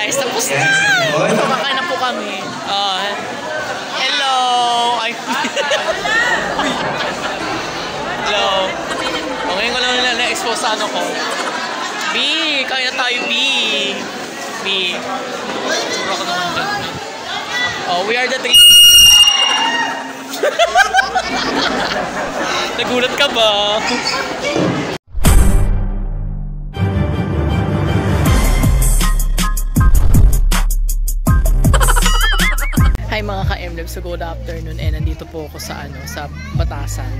guys, tapos na! Kumakain na po kami. Hello! Ay, hello! Ngayon ko lang na-expose sa ano ko. B! Kaya na tayo, B! B! Sura ko naman dyan. Oh, we are the three. Nagulat ka ba? Hi mga ka-MLab, so good afternoon. Nandito po ako sa sa Batasan.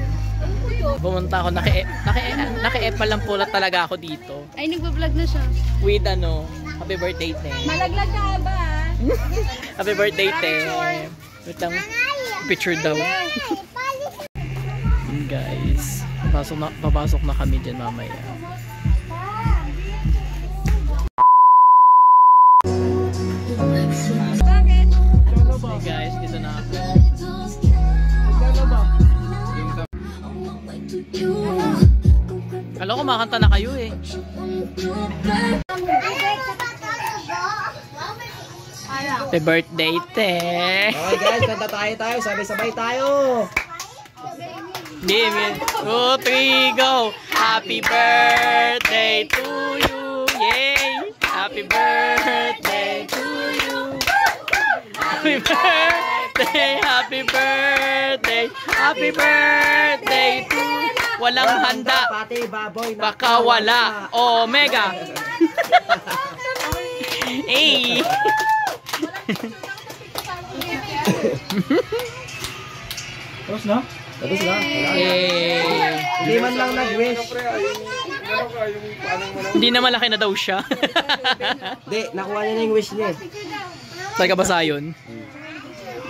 Pumunta ako, naki-epa lang po talaga ako dito. Ay, nagbablog na siya. With happy birthday, te. Malaglag ka ba? Happy birthday, te. Wait lang, picture daw. Guys, papasok na kami dyan mamaya. Hey guys, dito na ako. Alam ko makanta na kayo eh. Happy birthday, te. Okay guys, kanta tayo. Sabay-sabay tayo. Game 2, 3, go! Happy birthday to you! Yay! Happy birthday to you! Happy birthday! Happy birthday! Happy birthday to you! Walang handa! Pati baboy na baka wala! Omega! Hey! Tapos na? Tapos na? Hindi man lang nag-wish. Hindi na malaki na daw siya. Hindi, nakuha niya na yung wish niya. Saan ka ba sa yun?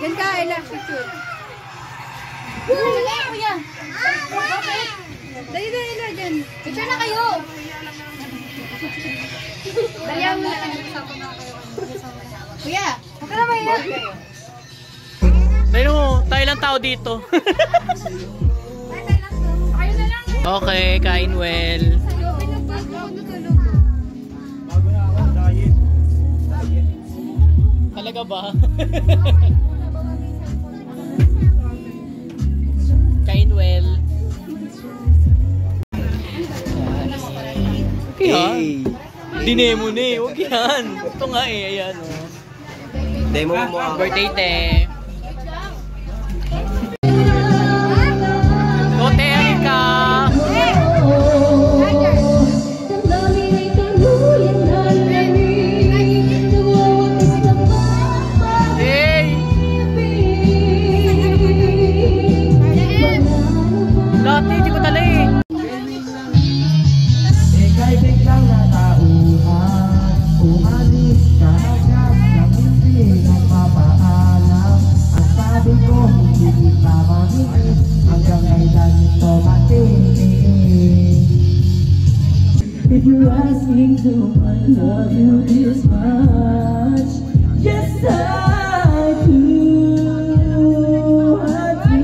Diyan ka, Ella. Picture. Dali, kuya. Dali, Ella. Diyan. Picture na kayo. Dali, ang kuya, huwag ka na ba yan? Dahil mo, tayo lang tao dito. Okay, kain well. Talaga ba? Kain well. Okay ha? Dinemo na eh, huwag yan. Ito nga eh, ayan o. Demo mo ang birthday, te. If you're asking, do I love you this much? Yes, I do. I do.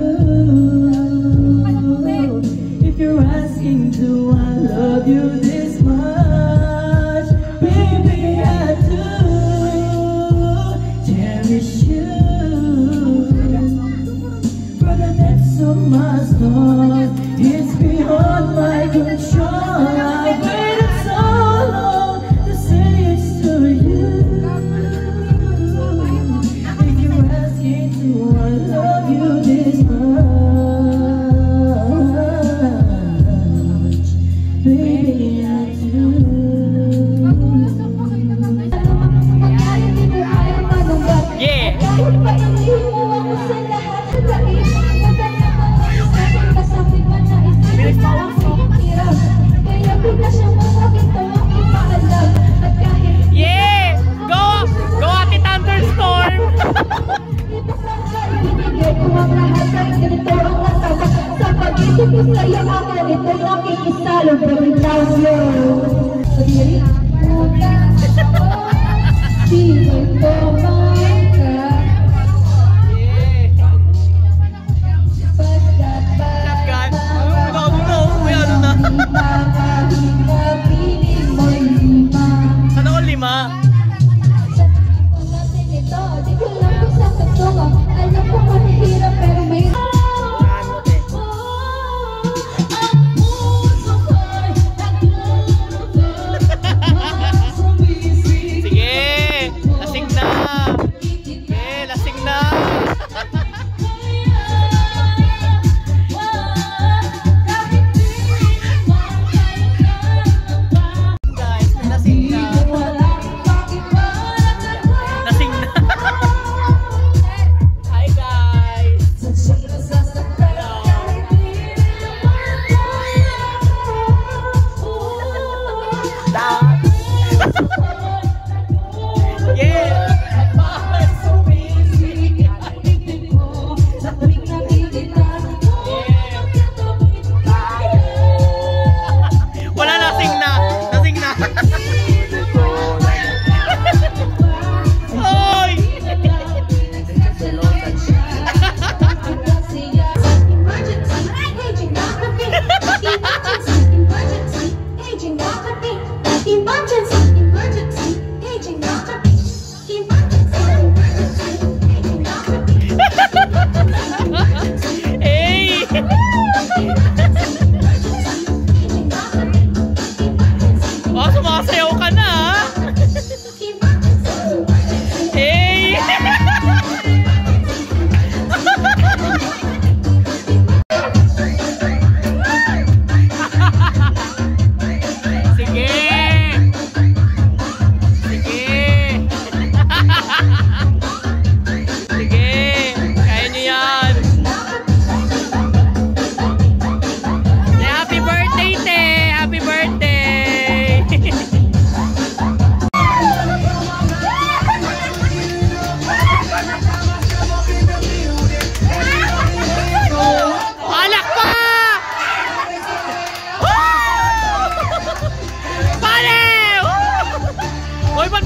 If you're asking, do I love you this much? Baby, I do. Cherish you. For the depths of my soul, it's beyond my control.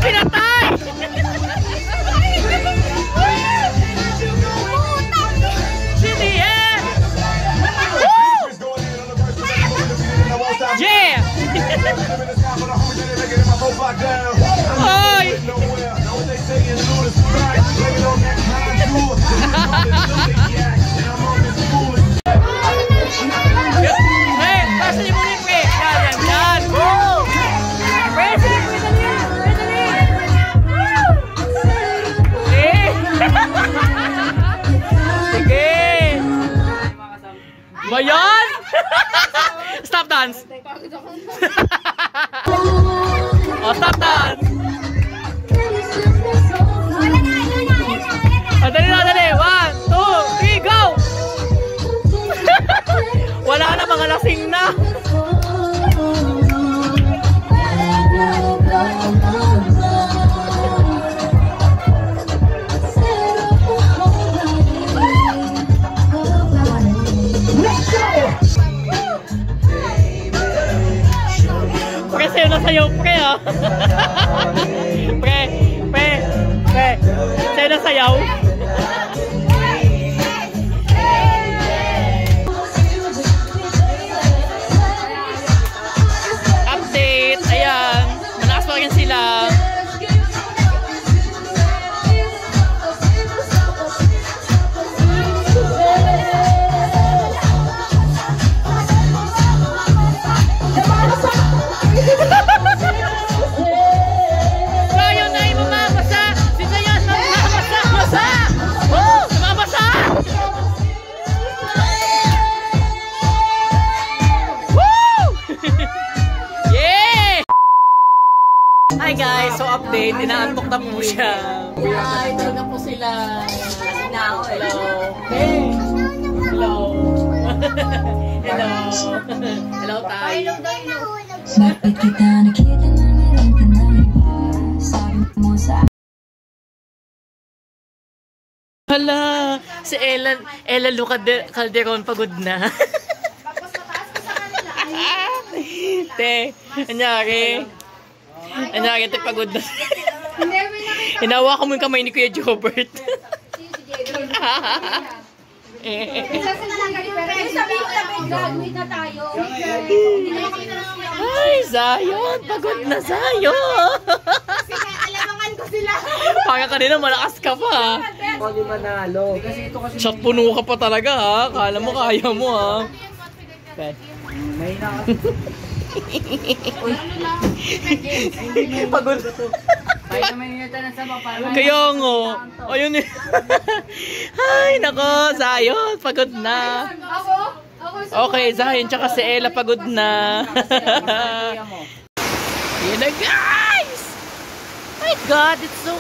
pinatay! CDM! Woo! Yeah! Oy! Hey, taas niyo muna yung pre. Yan. Woo! Pre, sige, pre, dali yan. Pre, dali. Sige. Ba yan? Stop dance. Oh, stop dance. Oh, dali na, dali. 1, 2, 3, go! Wala na, mga lasing na. Pre, sa'yo na sa'yo, pre, ah. Pre. Sa'yo na sayaw. Update, ayan. Malakas pa rin sila. Ngayon ay mamabasa. Si Sayan mamabasa. Woo! Mamabasa. Woo! Yeah! Hi guys, so update. Inaantok na po siya. Hi, talaga po sila. Hello. Hey. Hello. Hello. Hello, Tay. Bakit kita nakita na meron ka na iba? Sabi mo sa Hala, si Ella Lu Calderon pagod na. Te, anyari. Anyari, te, pagod na. Hinawa ko mo yung kamay ni Kuya Jobert. Graduate na tayo. Ay, Zion! Pagod na, Zion! Alamangan ko sila. Para kanina malakas ka pa. Ako di manalo. Kasi ito kasi Shot puno ka pa talaga, ha? Kala mo kaya mo, ha? may na kasi. Pagod. Ay naman yun na sa mapala. Kaya nga. Ayun eh. Ay, nako, Zion. Pagod na. Okay, Zion. Tsaka si Ella pagod na. Yan na, guys! My God, it's so...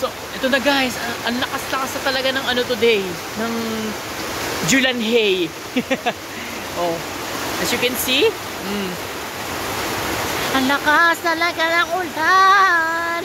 So, ito na, guys. Ang lakas-lakas na talaga ng ano today. Ng Julan Hay. Oh. As you can see, ang lakas talaga ng ulan.